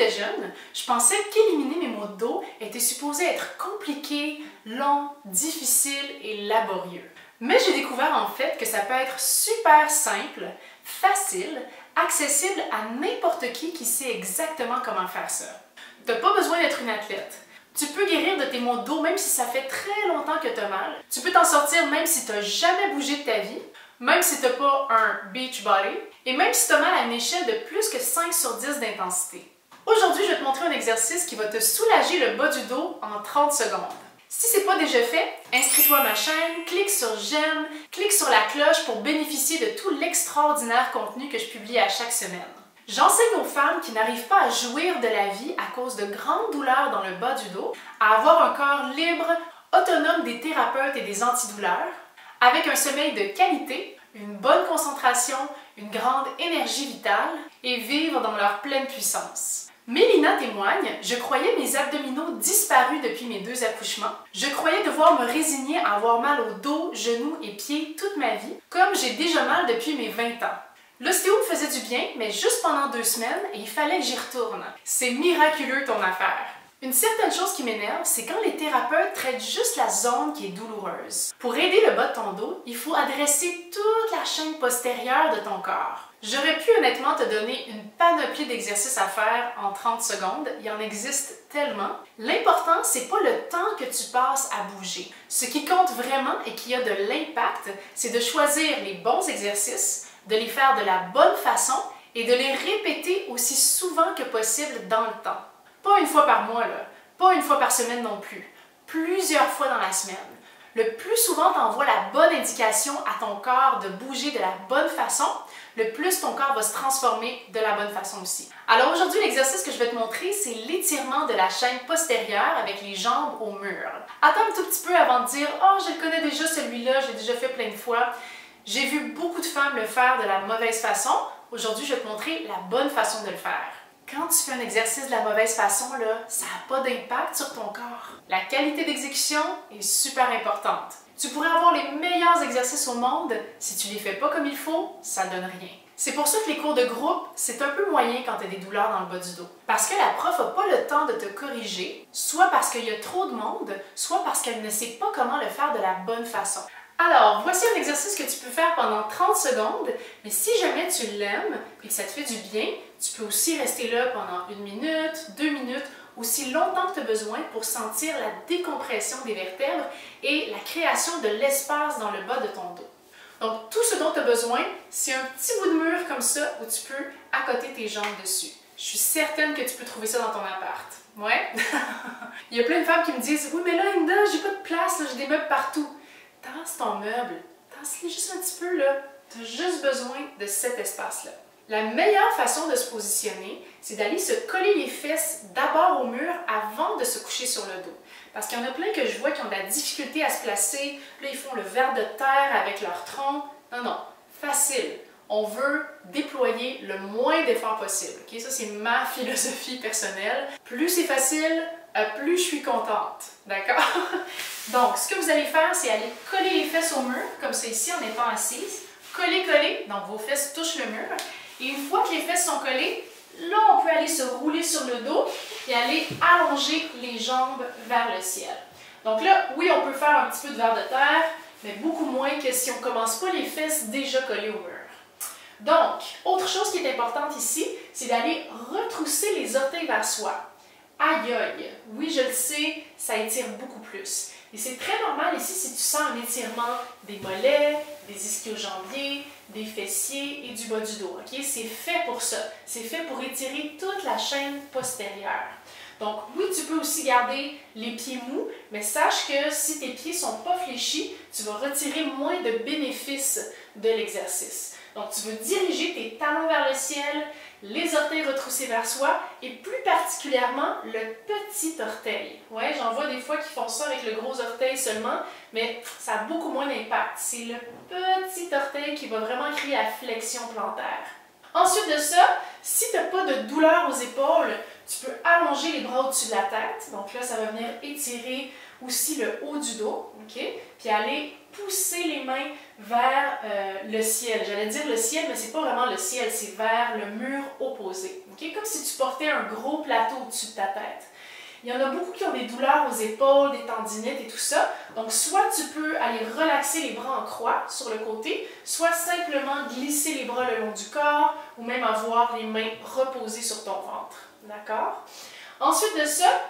j'étais jeune, je pensais qu'éliminer mes maux de dos était supposé être compliqué, long, difficile et laborieux. Mais j'ai découvert en fait que ça peut être super simple, facile, accessible à n'importe qui sait exactement comment faire ça. T'as pas besoin d'être une athlète. Tu peux guérir de tes maux de dos même si ça fait très longtemps que t'as mal. Tu peux t'en sortir même si t'as jamais bougé de ta vie, même si t'as pas un beach body, et même si t'as mal à une échelle de plus que 5 sur 10 d'intensité. Aujourd'hui, je vais te montrer un exercice qui va te soulager le bas du dos en 30 secondes. Si ce n'est pas déjà fait, inscris-toi à ma chaîne, clique sur j'aime, clique sur la cloche pour bénéficier de tout l'extraordinaire contenu que je publie à chaque semaine. J'enseigne aux femmes qui n'arrivent pas à jouir de la vie à cause de grandes douleurs dans le bas du dos, à avoir un corps libre, autonome des thérapeutes et des antidouleurs, avec un sommeil de qualité, une bonne concentration, une grande énergie vitale et vivre dans leur pleine puissance. Mélina témoigne, je croyais mes abdominaux disparus depuis mes 2 accouchements. Je croyais devoir me résigner à avoir mal au dos, genoux et pieds toute ma vie, comme j'ai déjà mal depuis mes 20 ans. L'ostéo me faisait du bien, mais juste pendant 2 semaines et il fallait que j'y retourne. C'est miraculeux ton affaire. Une certaine chose qui m'énerve, c'est quand les thérapeutes traitent juste la zone qui est douloureuse. Pour aider le bas de ton dos, il faut adresser toute la chaîne postérieure de ton corps. J'aurais pu honnêtement te donner une panoplie d'exercices à faire en 30 secondes, il y en existe tellement. L'important, c'est pas le temps que tu passes à bouger. Ce qui compte vraiment et qui a de l'impact, c'est de choisir les bons exercices, de les faire de la bonne façon et de les répéter aussi souvent que possible dans le temps. Pas une fois par mois, là. Pas une fois par semaine non plus. Plusieurs fois dans la semaine. Le plus souvent tu envoies la bonne indication à ton corps de bouger de la bonne façon, le plus ton corps va se transformer de la bonne façon aussi. Alors aujourd'hui, l'exercice que je vais te montrer, c'est l'étirement de la chaîne postérieure avec les jambes au mur. Attends un tout petit peu avant de dire « Oh, je le connais déjà celui-là, je l'ai déjà fait plein de fois ». J'ai vu beaucoup de femmes le faire de la mauvaise façon. Aujourd'hui, je vais te montrer la bonne façon de le faire. Quand tu fais un exercice de la mauvaise façon, là, ça n'a pas d'impact sur ton corps. La qualité d'exécution est super importante. Tu pourrais avoir les meilleurs exercices au monde, si tu les fais pas comme il faut, ça donne rien. C'est pour ça que les cours de groupe, c'est un peu moyen quand tu as des douleurs dans le bas du dos. Parce que la prof n'a pas le temps de te corriger, soit parce qu'il y a trop de monde, soit parce qu'elle ne sait pas comment le faire de la bonne façon. Alors, voici un exercice que tu peux faire pendant 30 secondes, mais si jamais tu l'aimes et que ça te fait du bien, tu peux aussi rester là pendant 1 minute, 2 minutes, aussi longtemps que tu as besoin pour sentir la décompression des vertèbres et la création de l'espace dans le bas de ton dos. Donc, tout ce dont tu as besoin, c'est un petit bout de mur comme ça où tu peux accoter tes jambes dessus. Je suis certaine que tu peux trouver ça dans ton appart. Ouais? Il y a plein de femmes qui me disent « Oui, mais là, Linda, j'ai pas de place, j'ai des meubles partout. » Tasse ton meuble, tasse-le juste un petit peu là. Tu as juste besoin de cet espace-là. La meilleure façon de se positionner, c'est d'aller se coller les fesses d'abord au mur avant de se coucher sur le dos. Parce qu'il y en a plein que je vois qui ont de la difficulté à se placer. Là, ils font le ver de terre avec leur tronc. Non, non, facile. On veut déployer le moins d'efforts possible. Okay? Ça, c'est ma philosophie personnelle. Plus c'est facile, plus je suis contente. D'accord? Donc, ce que vous allez faire, c'est aller coller les fesses au mur, comme ça ici, en étant assise. Coller, coller. Donc, vos fesses touchent le mur. Et une fois que les fesses sont collées, là, on peut aller se rouler sur le dos et aller allonger les jambes vers le ciel. Donc là, oui, on peut faire un petit peu de ver de terre, mais beaucoup moins que si on ne commence pas les fesses déjà collées au mur. Donc, autre chose qui est importante ici, c'est d'aller retrousser les orteils vers soi. Aïe aïe, oui je le sais, ça étire beaucoup plus. Et c'est très normal ici si tu sens un étirement des mollets, des ischio-jambiers, des fessiers et du bas du dos. Okay? C'est fait pour ça. C'est fait pour étirer toute la chaîne postérieure. Donc oui, tu peux aussi garder les pieds mous, mais sache que si tes pieds ne sont pas fléchis, tu vas retirer moins de bénéfices de l'exercice. Donc tu veux diriger tes talons vers le ciel, les orteils retroussés vers soi et plus particulièrement le petit orteil. Ouais, j'en vois des fois qui font ça avec le gros orteil seulement, mais ça a beaucoup moins d'impact. C'est le petit orteil qui va vraiment créer la flexion plantaire. Ensuite de ça, si tu n'as pas de douleur aux épaules, tu peux allonger les bras au-dessus de la tête. Donc là, ça va venir étirer aussi le haut du dos, ok? Puis aller pousser les mains vers le ciel. J'allais dire le ciel, mais c'est pas vraiment le ciel, c'est vers le mur opposé. Okay? Comme si tu portais un gros plateau au-dessus de ta tête. Il y en a beaucoup qui ont des douleurs aux épaules, des tendinites et tout ça. Donc, soit tu peux aller relaxer les bras en croix sur le côté, soit simplement glisser les bras le long du corps ou même avoir les mains reposées sur ton ventre. D'accord? Ensuite de ça,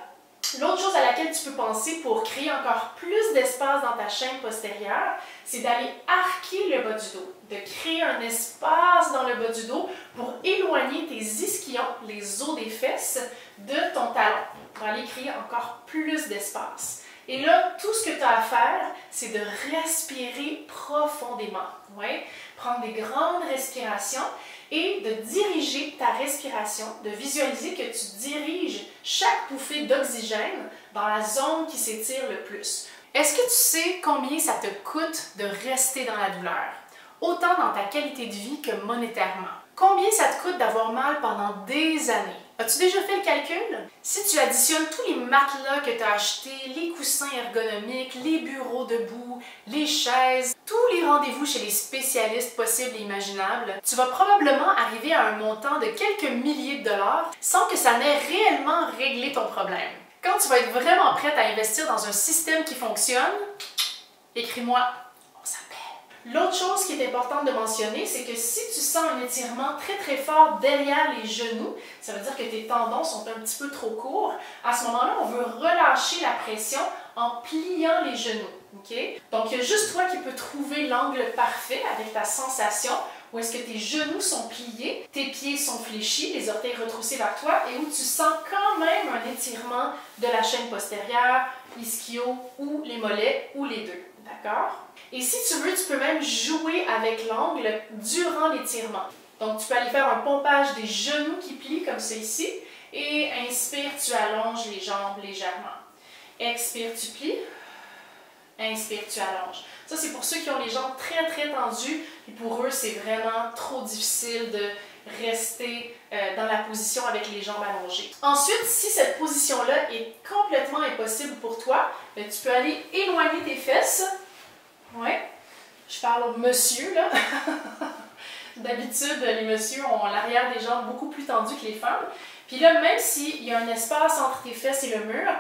l'autre chose à laquelle tu peux penser pour créer encore plus d'espace dans ta chaîne postérieure, c'est d'aller arquer le bas du dos, de créer un espace dans le bas du dos pour éloigner tes ischions, les os des fesses, de ton talon, pour aller créer encore plus d'espace. Et là, tout ce que tu as à faire, c'est de respirer profondément. Ouais? Prendre des grandes respirations et de diriger ta respiration, de visualiser que tu diriges chaque bouffée d'oxygène dans la zone qui s'étire le plus. Est-ce que tu sais combien ça te coûte de rester dans la douleur? Autant dans ta qualité de vie que monétairement. Combien ça te coûte d'avoir mal pendant des années? As-tu déjà fait le calcul? Si tu additionnes tous les matelas que tu as achetés, les coussins ergonomiques, les bureaux debout, les chaises, tous les rendez-vous chez les spécialistes possibles et imaginables, tu vas probablement arriver à un montant de quelques milliers de dollars sans que ça n'ait réellement réglé ton problème. Quand tu vas être vraiment prête à investir dans un système qui fonctionne, écris-moi. L'autre chose qui est importante de mentionner, c'est que si tu sens un étirement très très fort derrière les genoux, ça veut dire que tes tendons sont un petit peu trop courts, à ce moment-là, on veut relâcher la pression en pliant les genoux. Okay? Donc, il y a juste toi qui peux trouver l'angle parfait avec ta sensation où est-ce que tes genoux sont pliés, tes pieds sont fléchis, les orteils retroussés vers toi et où tu sens quand même un étirement de la chaîne postérieure, ischio ou les mollets ou les deux. D'accord? Et si tu veux, tu peux même jouer avec l'angle durant l'étirement. Donc, tu peux aller faire un pompage des genoux qui plient comme ça ici. Et inspire, tu allonges les jambes légèrement. Expire, tu plies. Inspire, tu allonges. Ça, c'est pour ceux qui ont les jambes très, très tendues. Et pour eux, c'est vraiment trop difficile de rester dans la position avec les jambes allongées. Ensuite, si cette position-là est complètement impossible pour toi, tu peux aller éloigner tes fesses. Ouais, je parle au monsieur, là. D'habitude, les messieurs ont l'arrière des jambes beaucoup plus tendu que les femmes. Puis là, même s'il y a un espace entre tes fesses et le mur,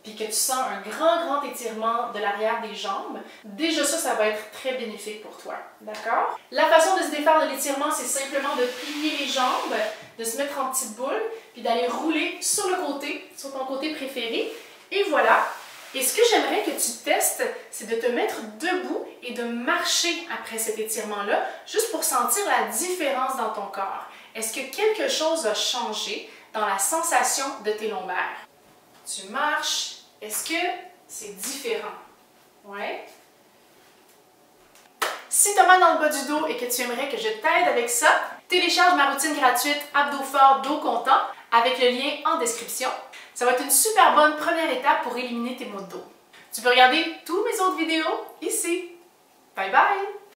puis que tu sens un grand étirement de l'arrière des jambes, déjà ça va être très bénéfique pour toi. D'accord? La façon de se défaire de l'étirement, c'est simplement de plier les jambes, de se mettre en petite boule, puis d'aller rouler sur le côté, sur ton côté préféré. Et voilà! Et ce que j'aimerais que tu testes, c'est de te mettre debout et de marcher après cet étirement-là, juste pour sentir la différence dans ton corps. Est-ce que quelque chose a changé dans la sensation de tes lombaires? Tu marches, est-ce que c'est différent? Ouais. Si tu as mal dans le bas du dos et que tu aimerais que je t'aide avec ça, télécharge ma routine gratuite Abdos forts, dos content avec le lien en description. Ça va être une super bonne première étape pour éliminer tes maux de dos. Tu peux regarder toutes mes autres vidéos ici. Bye bye!